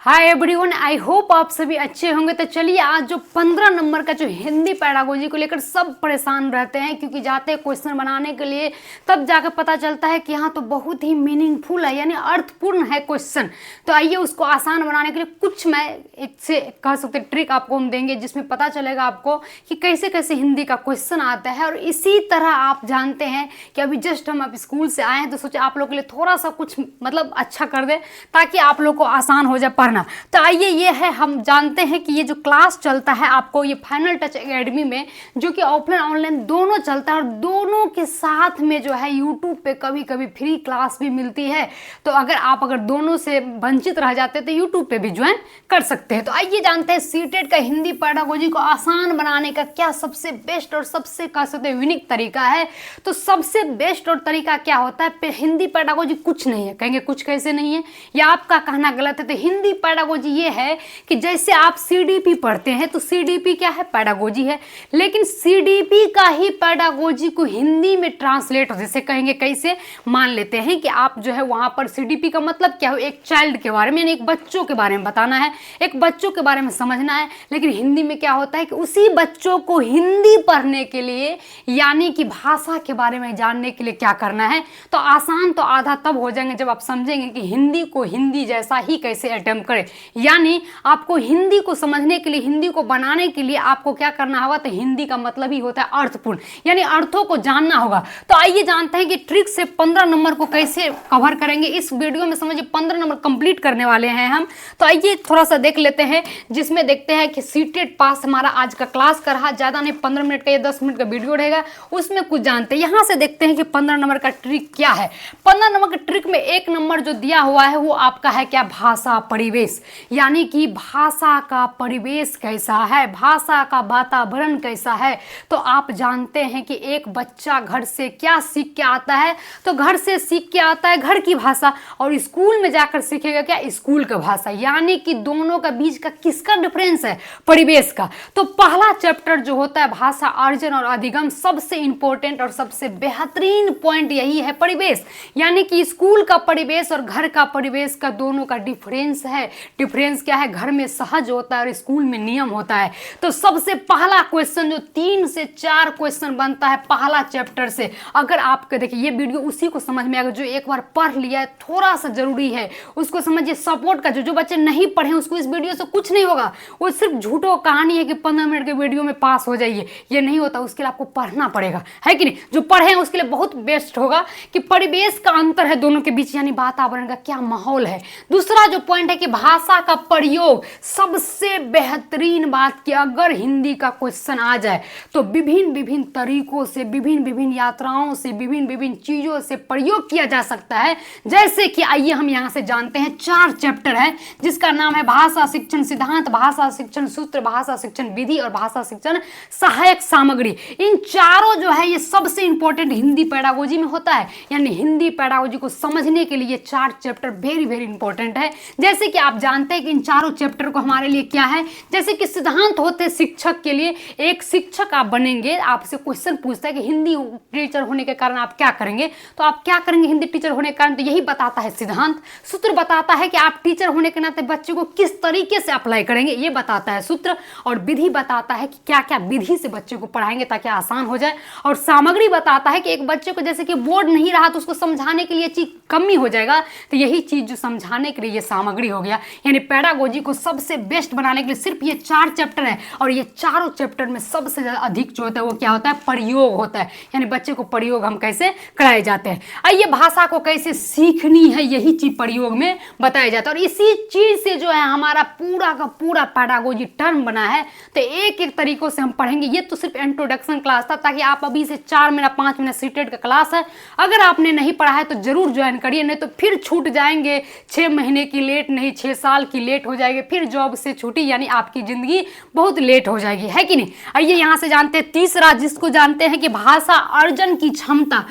Hi everyone, I hope आप सभी अच्छे होंगे। तो चलिए आज जो 15 नंबर का जो हिंदी पैडागोजी को लेकर सब परेशान रहते हैं, क्योंकि जाते हैं क्वेश्चन बनाने के लिए तब जाकर पता चलता है कि हाँ तो बहुत ही मीनिंगफुल है, यानी अर्थपूर्ण है क्वेश्चन। तो आइए उसको आसान बनाने के लिए कुछ मैं इससे कह सकते ट्रिक आपको हम देंगे, जिसमें पता चलेगा आपको कि कैसे कैसे हिंदी का क्वेश्चन आता है। और इसी तरह आप जानते हैं कि अभी जस्ट हम अब स्कूल से आए हैं, तो सोचे आप लोग के लिए थोड़ा सा कुछ मतलब अच्छा कर दे ताकि आप लोग को आसान हो जाए। तो आइए ये है, हम जानते हैं कि ये जो क्लास चलता है आपको ये फाइनल टच एकेडमी में, जो कि ऑफलाइन ऑनलाइन दोनों चलता है, और दोनों के साथ में जो है यूट्यूब पे कभी कभी फ्री क्लास भी मिलती है। तो अगर दोनों से वंचित रह जाते हैं तो यूट्यूब पे भी ज्वाइन कर सकते हैं। तो आइए जानते हैं सीटेट का हिंदी पैडागोजी को आसान बनाने का क्या सबसे बेस्ट और सबसे कह सकते हैं यूनिक तरीका है। तो सबसे बेस्ट और तरीका क्या होता है, हिंदी पैडागोजी कुछ नहीं है। कहेंगे कुछ कैसे नहीं है, या आपका कहना गलत है। तो हिंदी पैडागोजी ये है कि जैसे आप सीडीपी पढ़ते हैं तो सीडीपी क्या है, पैडागोजी है, लेकिन सीडीपी का ही पैडागोजी को हिंदी में ट्रांसलेट हो। जैसे कहेंगे कैसे, मान लेते हैं कि आप जो है वहां पर सीडीपी का मतलब क्या हो, एक चाइल्ड के बारे में यानी एक बच्चों के बारे में बताना है, एक बच्चों के बारे में समझना है। लेकिन हिंदी में क्या होता है कि उसी बच्चों को हिंदी पढ़ने के लिए यानी कि भाषा के बारे में जानने के लिए क्या करना है। तो आसान तो आधा तब हो जाएंगे जब आप समझेंगे कि हिंदी को हिंदी जैसा ही कैसे अटेम्प्ट करें। यानी आपको हिंदी को समझने के लिए, हिंदी को बनाने के लिए आपको क्या करना होगा, तो हिंदी का मतलब ही होता है अर्थपूर्ण, यानी अर्थों को जानना होगा। तो आइए जानते हैं कि ट्रिक से 15 नंबर को कैसे कवर करेंगे इस वीडियो में। समझिए 15 नंबर कंप्लीट करने वाले हैं हम। तो आइए थोड़ा सा देख लेते हैं, जिसमें देखते हैं कि सीटेट पास हमारा आज का क्लास का रहा, ज्यादा नहीं 15 मिनट का या 10 मिनट का वीडियो रहेगा, उसमें कुछ जानते हैं। यहां से देखते हैं कि 15 नंबर का ट्रिक क्या है। 15 नंबर के ट्रिक में एक नंबर जो दिया हुआ है वो आपका है क्या, भाषा परिवेश, यानी कि भाषा का परिवेश कैसा है, भाषा का वातावरण कैसा है। तो आप जानते हैं कि एक बच्चा घर से क्या सीख के आता है, तो घर से सीख के आता है घर की भाषा, और स्कूल में जाकर सीखेगा क्या, स्कूल का भाषा। यानी कि दोनों का बीच का किसका डिफरेंस है, परिवेश का। तो पहला चैप्टर जो होता है भाषा अर्जन और अधिगम, सबसे इंपॉर्टेंट और सबसे बेहतरीन पॉइंट यही है परिवेश, यानी कि स्कूल का परिवेश और घर का परिवेश का दोनों का डिफरेंस है। डिफरेंस क्या है, घर में सहज होता है और स्कूल में नियम होता है। तो सबसे पहला क्वेश्चन जो 3 से 4 क्वेश्चन बनता है पहला चैप्टर से, अगर आपके देखिए ये वीडियो उसी को समझ में आएगा जो एक बार पढ़ लिया है, थोड़ा सा जरूरी है उसको समझिए। सपोर्ट का जो बच्चे नहीं पढ़े उसको इस वीडियो से कुछ नहीं होगा, वो सिर्फ झूठो कहानी है कि 15 मिनट के वीडियो में पास हो जाइए, ये नहीं होता। उसके लिए आपको पढ़ना पड़ेगा, है कि नहीं। जो पढ़े हैं उसके लिए बहुत बेस्ट होगा कि परिवेश का अंतर है दोनों के बीच, यानी वातावरण का क्या माहौल है। दूसरा जो पॉइंट है कि भाषा का प्रयोग, सबसे बेहतरीन बात कि अगर हिंदी का क्वेश्चन आ जाए तो विभिन्न विभिन्न तरीकों से, विभिन्न विभिन्न यात्राओं से, विभिन्न विभिन्न चीजों से प्रयोग किया जा सकता है। जैसे कि आइए हम यहां से जानते हैं 4 चैप्टर है जिसका नाम है भाषा शिक्षण सिद्धांत, भाषा शिक्षण सूत्र, भाषा शिक्षण विधि और भाषा शिक्षण सहायक सामग्री। इन चारों जो है ये सबसे इंपॉर्टेंट हिंदी पैडागोजी में होता है, यानी हिंदी पैडागोजी को समझने के लिए ये 4 चैप्टर वेरी वेरी इंपॉर्टेंट है। जैसे कि आप जानते हैं कि इन चारों चैप्टर को हमारे लिए क्या है, जैसे कि सिद्धांत होते हैं शिक्षक के लिए। एक शिक्षक आप बनेंगे, आपसे क्वेश्चन पूछता है कि हिंदी टीचर होने के कारण आप क्या करेंगे, तो आप क्या करेंगे हिंदी टीचर होने के कारण, तो यही बताता है सिद्धांत। सूत्र बताता है कि आप टीचर होने के नाते बच्चे को किस तरीके से अप्लाई करेंगे, ये बताता है सूत्र। और विधि बताता है कि क्या क्या विधि से बच्चे को पढ़ाएंगे ताकि आसान हो जाए। और सामग्री बताता है कि एक बच्चे को जैसे कि बोर्ड नहीं रहा तो उसको समझाने के लिए चीज कमी हो जाएगा, तो यही चीज जो समझाने के लिए ये सामग्री हो गया। यानी पैडागोजी को सबसे बेस्ट बनाने के लिए सिर्फ ये 4 चैप्टर है, और ये चारों चैप्टर में सबसे ज्यादा अधिक जो होता है वो क्या होता है, प्रयोग होता है, यानी बच्चे को प्रयोग हम कैसे कराए जाते हैं। आइए भाषा को कैसे सीखनी है यही चीज प्रयोग में बताया जाता है, और इसी चीज से जो है हमारा पूरा का पूरा पैडागोजी टर्म बना है। तो एक एक तरीकों से हम पढ़ेंगे। ये तो सिर्फ इंट्रोडक्शन क्लास था, ताकि आप अभी से 4 मिनट 5 मिनट सीटेट का क्लास है, अगर आपने नहीं पढ़ा है तो जरूर ज्वाइन करिए, नहीं तो फिर छूट जाएंगे। 6 महीने की लेट नहीं, 6 साल की लेट हो जाएगी, फिर जॉब से छूटी, यानी आपकी जिंदगी बहुत लेट हो जाएगी, है कि नहीं। आइए यहां से जानते हैं तीसरा, जिसको जानते हैं कि भाषा अर्जन की क्षमता।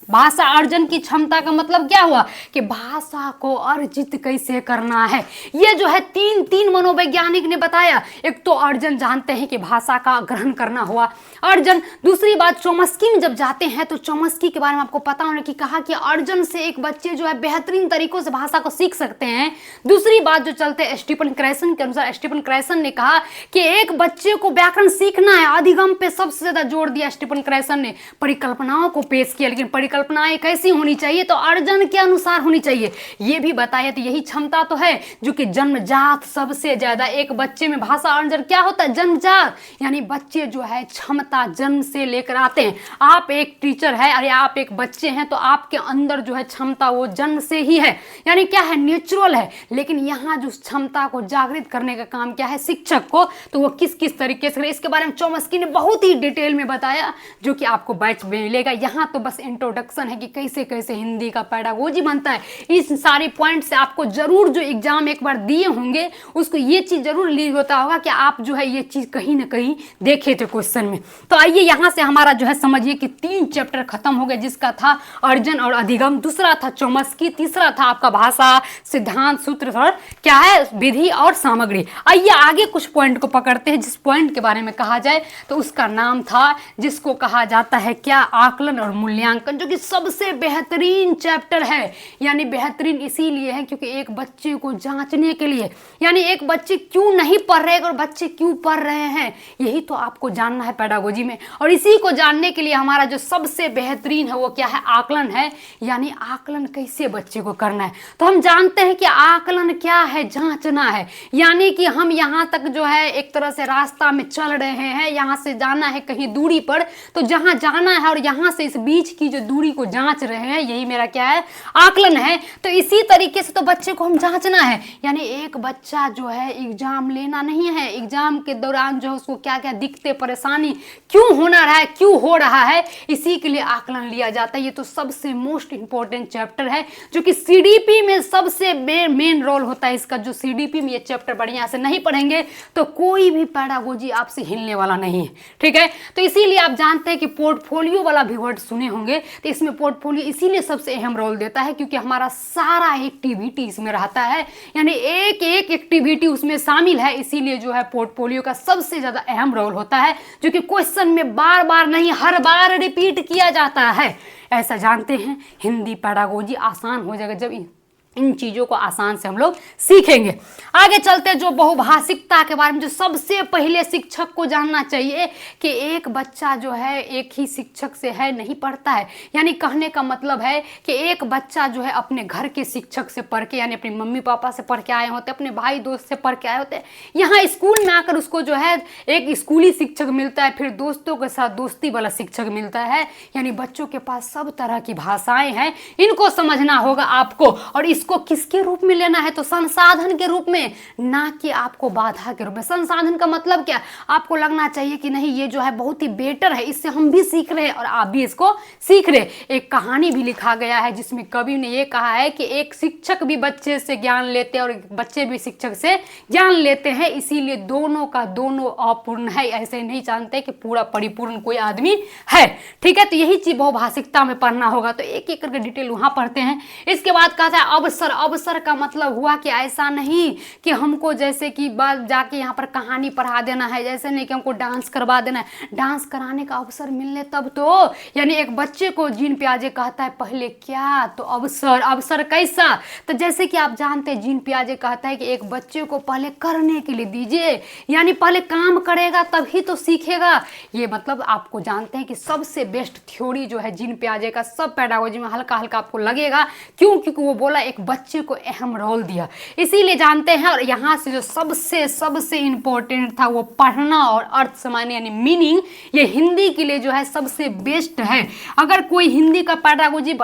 भाषा अर्जन की क्षमता का मतलब क्या हुआ कि भाषा को अर्जित कैसे करना है। ये जो है तीन मनोवैज्ञानिक ने बताया। एक तो अर्जन जानते हैं कि भाषा का ग्रहण करना हुआ अर्जन। दूसरी बात, चौमस्की में जब जाते हैं तो चौमस्की के बारे में आपको पता होने की कहा कि अर्जन से एक बच्चे जो है बेहतरीन तरीकों से भाषा को सीख सकते हैं। दूसरी बात जो चलते हैं स्टीफन क्रैसन के अनुसार, स्टीफन क्रैसन ने कहा कि एक बच्चे को व्याकरण सीखना है, अधिगम पे सबसे ज्यादा जोर दिया स्टीफन क्रैसन ने, परिकल्पनाओं को पेश किया, लेकिन परिकल्पनाएं कैसी होनी चाहिए तो अर्जन के अनुसार होनी चाहिए, ये भी बताया। तो यही क्षमता तो है जो कि जन्मजात सबसे ज्यादा एक बच्चे में भाषा अर्जन क्या होता है, जन्मजात, यानी बच्चे जो है क्षमता जन्म से लेकर आते हैं। आप एक टीचर है और आप एक बच्चे हैं तो आपके अंदर जो है क्षमता वो जन्म से ही है, यानी क्या है, नेचुरल है। लेकिन यहाँ जो क्षमता को जागृत करने का काम क्या है शिक्षक को, तो वो किस किस तरीके से, इसके बारे में चौमस्की ने बहुत ही डिटेल में बताया जो कि आपको बैच में मिलेगा। यहाँ तो बस इंट्रोडक्शन है कि कैसे कैसे हिंदी का पेडागोजी बनता है। इस सारे पॉइंट से आपको जरूर जो एग्जाम एक बार दिए होंगे उसको ये चीज जरूर लीड होता होगा कि आप जो है ये चीज कहीं ना कहीं देखे थे क्वेश्चन में। तो आइए यहाँ से हमारा जो है समझिए कि 3 चैप्टर खत्म हो गए, जिसका था अर्जन और अधिगम, दूसरा था चौमस्की, तीसरा था आपका भाषा सिद्धांत सूत्र और क्या है विधि और सामग्री। आइए आगे कुछ पॉइंट को पकड़ते हैं। जिस पॉइंट के बारे में कहा जाए तो उसका नाम था, जिसको कहा जाता है क्या, आकलन और मूल्यांकन, जो कि सबसे बेहतरीन चैप्टर है। यानी बेहतरीन इसीलिए है क्योंकि एक बच्चे को जांचने के लिए, यानी एक बच्चे क्यों नहीं पढ़ रहे और बच्चे क्यों पढ़ रहे हैं, यही तो आपको जानना है पेडागोजी में। और इसी को जानने के लिए हमारा जो सबसे बेहतरीन है वो क्या है, आकलन है। यानी आकलन कैसे बच्चे को करना है, तो हम जानते हैं कि आकलन क्या है, जांचना है। यानी कि हम यहाँ तक जो है एक तरह से रास्ता में चल रहे हैं, यहाँ से जाना है कहीं दूरी पर, तो जहाँ जाना है और यहाँ से इस बीच की जो दूरी को जांच रहे हैं, यही मेरा क्या है, आकलन है। तो इसी तरीके से तो बच्चे को हम जांचना है। यानी एक बच्चा जो है एग्जाम लेना नहीं है, एग्जाम के दौरान जो है उसको क्या क्या दिक्कतें परेशानी क्यों होना रहा है, क्यों हो रहा है, इसी के लिए आकलन लिया जाता है। ये तो सबसे मोस्ट इंपॉर्टेंट चैप्टर है जो कि सीडीपी में सबसे मेन रोल होता है इसका। जो सीडीपी में ये चैप्टर बढ़िया से नहीं पढ़ेंगे तो कोई भी पेडागोजी आपसे हिलने वाला नहीं है, ठीक है। तो इसीलिए आप जानते हैं कि पोर्टफोलियो वाला भी वर्ड सुने होंगे, तो इसमें पोर्टफोलियो इसीलिए सबसे अहम रोल देता है क्योंकि हमारा सारा एक्टिविटी इसमें रहता है, यानी एक एक एक्टिविटी उसमें शामिल है। इसीलिए जो है पोर्टफोलियो का सबसे ज्यादा अहम रोल होता है जो कि क्वेश्चन में बार बार नहीं हर बार रिपीट किया जाता है। ऐसा जानते हैं हिंदी पेडागोजी आसान हो जाएगा जब इन चीज़ों को आसान से हम लोग सीखेंगे। आगे चलते जो बहुभाषिकता के बारे में, जो सबसे पहले शिक्षक को जानना चाहिए कि एक बच्चा जो है एक ही शिक्षक से है नहीं पढ़ता है। यानी कहने का मतलब है कि एक बच्चा जो है अपने घर के शिक्षक से पढ़ के, यानी अपने मम्मी पापा से पढ़ के आए होते, अपने भाई दोस्त से पढ़ के आए होते, यहाँ स्कूल में आकर उसको जो है एक स्कूली शिक्षक मिलता है, फिर दोस्तों के साथ दोस्ती वाला शिक्षक मिलता है। यानी बच्चों के पास सब तरह की भाषाएं हैं, इनको समझना होगा आपको। और इसको किसके रूप में लेना है, तो संसाधन के रूप में, ना कि आपको बाधा के रूप में। संसाधन का मतलब क्या, आपको लगना चाहिए कि नहीं ये जो है बहुत ही बेटर है, इससे हम भी सीख रहे हैं और आप भी इसको सीख रहे। एक कहानी भी लिखा गया है जिसमें कवि ने ये कहा है कि एक शिक्षक भी बच्चे से ज्ञान लेते हैं और बच्चे भी शिक्षक से ज्ञान लेते हैं, इसीलिए दोनों का दोनों अपूर्ण है। ऐसे नहीं जानते कि पूरा परिपूर्ण कोई आदमी है, ठीक है। तो यही चीज बहुभाषिकता में पढ़ना होगा, तो एक एक करके डिटेल वहां पढ़ते हैं। इसके बाद कहता है अवसर। अवसर का मतलब हुआ कि ऐसा नहीं कि हमको जैसे कि जाके यहाँ पर कहानी पढ़ा देना है, जैसे नहीं कि हमको डांस करवा देना है, डांस कराने का अवसर मिलने तब तो। यानी एक बच्चे को जीन पियाजे कहता है पहले क्या, तो अवसर। अवसर कैसा, तो जैसे कि आप जानते हैं जीन पियाजे कहता है कि एक बच्चे को पहले करने के लिए दीजिए, यानी पहले काम करेगा तभी तो सीखेगा। ये मतलब आपको जानते हैं कि सबसे बेस्ट थ्योरी जो है जीन पियाजे का, सब पेडागोजी में हल्का हल्का आपको लगेगा, क्यों, क्योंकि वो बोला एक बच्चे को अहम रोल दिया, इसीलिए जानते हैं। और यहाँ से जो सबसे इंपॉर्टेंट था वो पढ़ना और अर्थ समझने यानी मीनिंग, ये हिंदी के लिए जो है सबसे बेस्ट है। अगर कोई हिंदी का पेडागोजी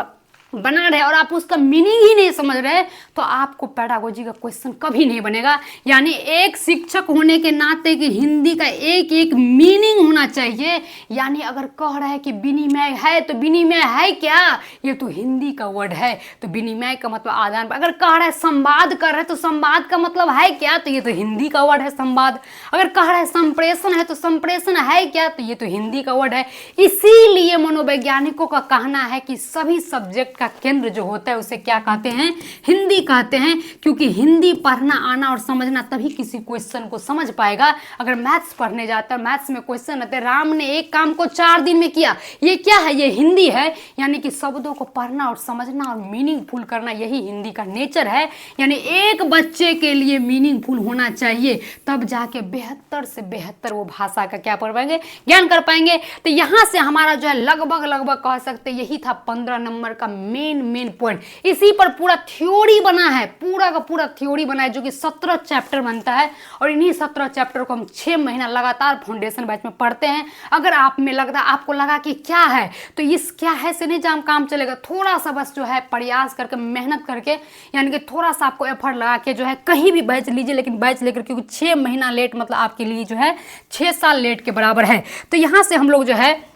बना रहे और आप उसका मीनिंग ही नहीं समझ रहे, तो आपको पेडागोजी का क्वेश्चन कभी नहीं बनेगा। यानी एक शिक्षक होने के नाते कि हिंदी का एक एक मीनिंग होना चाहिए। यानी अगर कह रहा है कि विनिमय है, तो विनिमय है क्या? ये तो हिंदी का वर्ड है, तो विनिमय का मतलब आदान। अगर कह रहा है संवाद कर रहा है, तो संवाद का मतलब है क्या? तो ये तो हिंदी का वर्ड है संवाद। अगर कह रहा है संप्रेषण है, तो संप्रेषण है क्या? तो ये तो हिंदी का वर्ड है। इसीलिए मनोवैज्ञानिकों का कहना है कि सभी सब्जेक्ट का केंद्र जो होता है उसे क्या कहते हैं? हिंदी कहते हैं। क्योंकि हिंदी पढ़ना आना और समझना तभी किसी क्वेश्चन को समझ पाएगा। अगर मैथ्स पढ़ने जाता है, मैथ्स में क्वेश्चन आते, राम ने एक काम को 4 दिन में किया, ये क्या है? ये हिंदी है। यानी कि शब्दों को पढ़ना और समझना और मीनिंगफुल करना, यही हिंदी का नेचर है। यानी एक बच्चे के लिए मीनिंगफुल होना चाहिए, तब जाके बेहतर से बेहतर वो भाषा का क्या कर पाएंगे? ज्ञान कर पाएंगे। तो यहाँ से हमारा जो है लगभग कह सकते यही था 15 नंबर का मेन पॉइंट। इसी पर पूरा थ्योरी बना है, पूरा का पूरा थ्योरी बना है, जो कि 17 चैप्टर बनता है। और इन्हीं 17 चैप्टर को हम 6 महीना लगातार फाउंडेशन बैच में पढ़ते हैं। अगर आपको लगा कि क्या है, तो इस क्या है से नहीं जहाँ काम चलेगा। थोड़ा सा बस जो है प्रयास करके, मेहनत करके, यानी कि थोड़ा सा आपको एफर्ट लगा के जो है कहीं भी बैच लीजिए, लेकिन बैच लेकर, क्योंकि 6 महीना लेट मतलब आपके लिए जो है 6 साल लेट के बराबर है। तो यहाँ से हम लोग जो है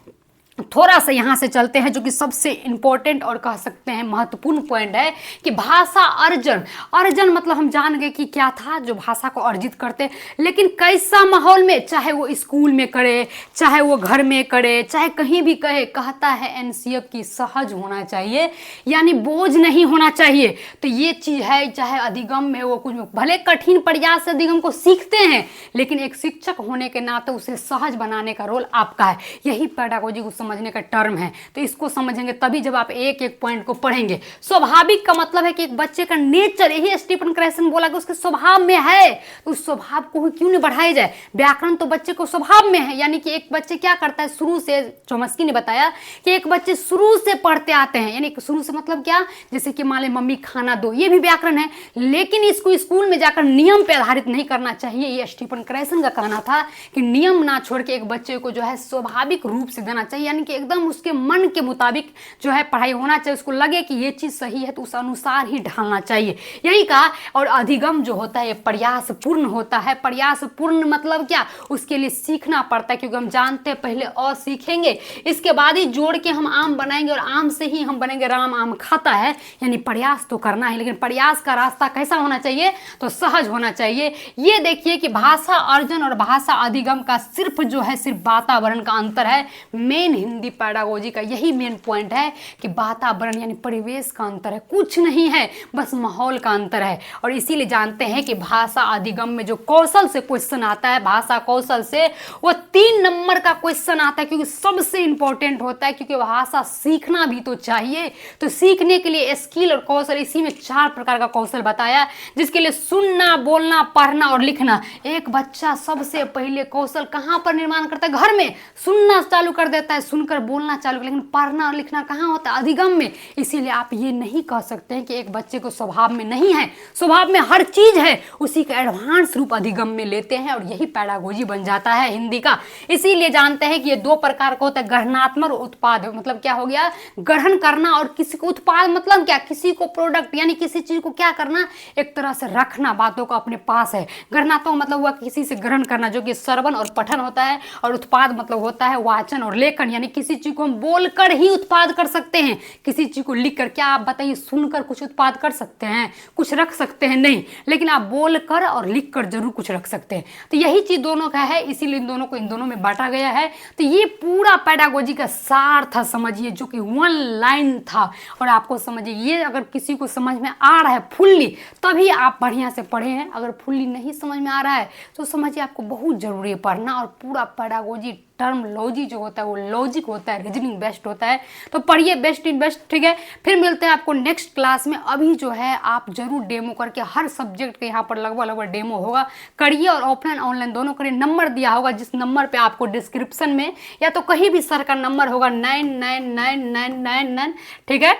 थोड़ा सा यहाँ से चलते हैं, जो कि सबसे इंपॉर्टेंट और कह सकते हैं महत्वपूर्ण पॉइंट है कि भाषा अर्जन मतलब हम जान गए कि क्या था, जो भाषा को अर्जित करते। लेकिन कैसा माहौल में, चाहे वो स्कूल में करे, चाहे वो घर में करे, चाहे कहीं भी कहे, कहता है एनसीएफ की सहज होना चाहिए, यानी बोझ नहीं होना चाहिए। तो ये चीज़ है, चाहे अधिगम में वो कुछ भले कठिन प्रयास से अधिगम को सीखते हैं, लेकिन एक शिक्षक होने के नाते उसे सहज बनाने का रोल आपका है। यही पेडागोजी को समझने का टर्म है। तो इसको समझेंगे तभी जब आप एक एक पॉइंट को पढ़ेंगे। स्वाभाविक का मतलब है कि एक बच्चे का नेचर, यही स्टीफन क्रेसन बोला कि उसके स्वभाव में है, तो उस स्वभाव को क्यों नहीं बढ़ाया जाए? व्याकरण तो बच्चे को स्वभाव में है। यानी कि एक बच्चे क्या करता है शुरू से, चोम्स्की ने बताया कि एक बच्चे शुरू से पढ़ते आते हैं। यानी शुरू से मतलब क्या, जैसे कि मान ले मम्मी खाना दो, ये भी व्याकरण है, लेकिन इसको स्कूल में जाकर नियम पे आधारित नहीं करना चाहिए। ये स्टीफन क्रेसन का कहना था कि नियम ना छोड़ के एक बच्चे को जो है स्वाभाविक रूप से देना चाहिए, यानी कि एकदम उसके मन के मुताबिक जो है पढ़ाई होना चाहिए। उसको लगे कि ये चीज़ सही है तो उस अनुसार ही ढालना चाहिए, यही कहा। और अधिगम जो होता है ये प्रयास पूर्ण होता है। प्रयास पूर्ण मतलब क्या, उसके लिए सीखना पड़ता है, क्योंकि हम जानते हैं पहले अ सीखेंगे, इसके बाद ही जोड़ के हम आम बनाएंगे, और आम से ही हम बनेंगे राम आम खाता है। यानी प्रयास तो करना है, लेकिन प्रयास का रास्ता कैसा होना चाहिए, तो सहज होना चाहिए। ये देखिए कि भाषा अर्जन और भाषा अधिगम का सिर्फ जो है सिर्फ वातावरण का अंतर है। मेन हिंदी पेडागोजी का यही मेन पॉइंट है कि वातावरण यानी परिवेश का अंतर है, कुछ नहीं है, बस माहौल का अंतर है। और इसीलिए जानते हैं कि भाषा अधिगम में जो कौशल से क्वेश्चन आता है, भाषा कौशल से, वो 3 नंबर का क्वेश्चन आता है, क्योंकि सबसे इंपॉर्टेंट होता है, क्योंकि भाषा सीखना भी तो चाहिए। तो सीखने के लिए स्किल और कौशल, इसी में 4 प्रकार का कौशल बताया, जिसके लिए सुनना, बोलना, पढ़ना और लिखना। एक बच्चा सबसे पहले कौशल कहाँ पर निर्माण करता है? घर में सुनना चालू कर देता है, सुनकर बोलना चालू, लेकिन पढ़ना और लिखना कहाँ होता है? अधिगम में। इसीलिए आप ये नहीं कह सकते हैं कि एक बच्चे को स्वभाव में नहीं है, स्वभाव में हर चीज है, उसी का एडवांस रूप अधिगम में लेते हैं, और यही पेडागोजी बन जाता है हिंदी का। इसीलिए जानते हैं कि ये 2 प्रकार का होता है, ग्रहणात्मक और उत्पाद। मतलब क्या हो गया, ग्रहण करना, और किसी को उत्पाद मतलब क्या, किसी को प्रोडक्ट यानी किसी चीज को क्या करना, एक तरह से रखना, बातों को अपने पास है। ग्रहणात्मक मतलब हुआ किसी से ग्रहण करना, जो कि श्रवण और पठन होता है, और उत्पाद मतलब होता है वाचन और लेखन, यानी किसी चीज को हम बोलकर ही उत्पाद कर सकते हैं, किसी चीज को लिखकर। क्या आप बताइए, सुनकर कुछ उत्पाद कर सकते हैं, कुछ रख सकते हैं? नहीं, लेकिन आप बोलकर और लिखकर जरूर कुछ रख सकते हैं। तो यही चीज दोनों का है, इसीलिए इन दोनों को इन दोनों में बांटा गया है। तो ये पूरा पेडागोजी का सार था, समझिए, जो कि 1 लाइन था। और आपको समझिए, ये अगर किसी को समझ में आ रहा है फुल्ली, तभी आप बढ़िया से पढ़े हैं। अगर फुल्ली नहीं समझ में आ रहा है तो समझिए आपको बहुत जरूरी है पढ़ना। और पूरा पेडागोजी टर्मोलॉजी जो होता है वो लॉजिक होता है, रीजनिंग बेस्ड होता है। तो पढ़िए बेस्ट इन बेस्ट, ठीक है। फिर मिलते हैं आपको नेक्स्ट क्लास में। अभी जो है आप जरूर डेमो करके, हर सब्जेक्ट के यहाँ पर लगभग डेमो होगा, करिए। और ऑफलाइन ऑनलाइन दोनों करिए। नंबर दिया होगा, जिस नंबर पे आपको डिस्क्रिप्शन में या तो कहीं भी सर का नंबर होगा 999999, ठीक है,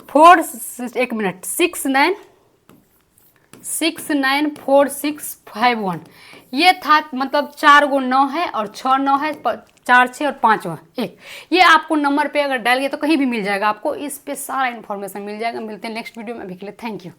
69694651, ये था मतलब 4 गो 9 है और 6 9 है, 4 6 और 5 1। ये आपको नंबर पे अगर डाल गया तो कहीं भी मिल जाएगा, आपको इस पे सारा इन्फॉर्मेशन मिल जाएगा। मिलते हैं नेक्स्ट वीडियो में, अभी के लिए थैंक यू।